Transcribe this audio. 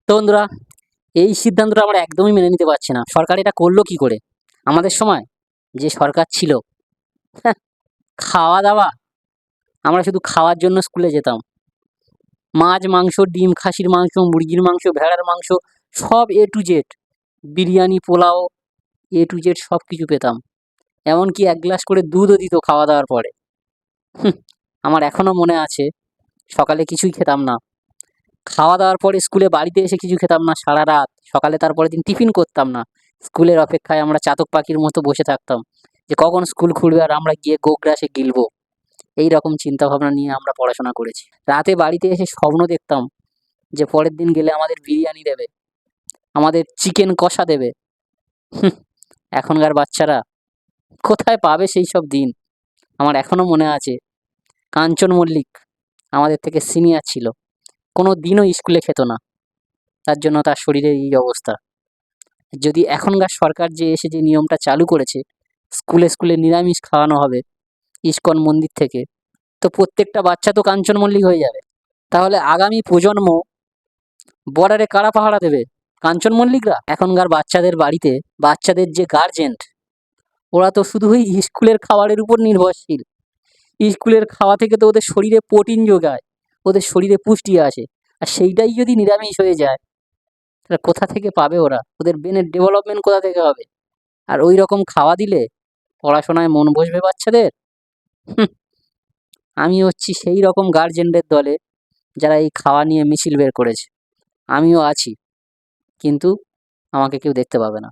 তো বন্ধুরা, এই সিদ্ধান্তটা আমরা একদমই মেনে নিতে পারছি না। সরকার এটা করলো কি করে? আমাদের সময় যে সরকার ছিল, হ্যাঁ, খাওয়া-দাওয়া, আমরা শুধু খাওয়ার জন্য স্কুলে যেতাম। মাছ, মাংস, ডিম, খাসির মাংস, মুরগির মাংস, ভেড়ার মাংস সব A to Z, biryani, pulao A to Z সবকিছু পেতাম। এমনকি ১ গ্লাস করে দুধও দিত খাওয়া-দাওয়ার পরে। হুঁ, আমার এখনো মনে আছে, সকালে কিছুই খেতাম না। খাওয়া-দাওয়ার পরে স্কুলে বাড়িতে এসে কিছু খেতাম না সারারাত। সকালে তার পরের দিন টিফিন করতাম না। স্কুলের অপেক্ষায় আমরা চাতক পাখির মতো বসে থাকতাম যে কখন স্কুল খুলবে আর আমরা গিয়ে গোগ্রাসে গিলবো। এইরকম চিন্তাভাবনা নিয়ে আমরা পড়াশোনা করেছি। রাতে বাড়িতে এসে স্বপ্ন দেখতাম যে পরের দিন গেলে আমাদের বিরিয়ানি দেবে, আমাদের চিকেন কষা দেবে। হুঁ, এখনকার বাচ্চারা কোথায় পাবে সেইসব দিন? আমার এখনো মনে আছে, কাঞ্চন মল্লিক আমাদের থেকে সিনিয়র ছিল। কোনোদিনও স্কুলে খেত না। তার জন্য তার শরীরের এই অবস্থা। যদি এখনকার সরকার যে এসে যে নিয়মটা চালু করেছে, স্কুলে নিরামিষ খাওয়ানো হবে ইস্কন মন্দির থেকে, তো প্রত্যেকটা বাচ্চা তো কাঞ্চন মল্লিক হয়ে যাবে। তাহলে আগামী প্রজন্ম বর্ডারে কারা পাহারা দেবে? কাঞ্চন মল্লিকরা? এখনকার বাচ্চাদের বাড়িতে বাচ্চাদের যে গার্জেন্ট, ওরা তো শুধু ওই স্কুলের খাবারের উপর নির্ভরশীল। স্কুলের খাওয়া থেকে তো ওদের শরীরে প্রোটিন যোগায়, ওদের শরীরে পুষ্টি আসে। আর সেইটাই যদি নিরামিষ হয়ে যায়, তাহলে কোথা থেকে পাবে ওরা? ওদের ব্রেনের ডেভেলপমেন্ট কোথা থেকে হবে? আর ওইরকম খাওয়া দিলে পড়াশোনায় মন বসবে বাচ্চাদের? হুঁ, আমি হচ্ছি সেই রকম গার্জেনদের দলে যারা এই খাওয়া নিয়ে মিছিল বের করেছে। আমিও আছি, কিন্তু আমাকে কেউ দেখতে পাবে না।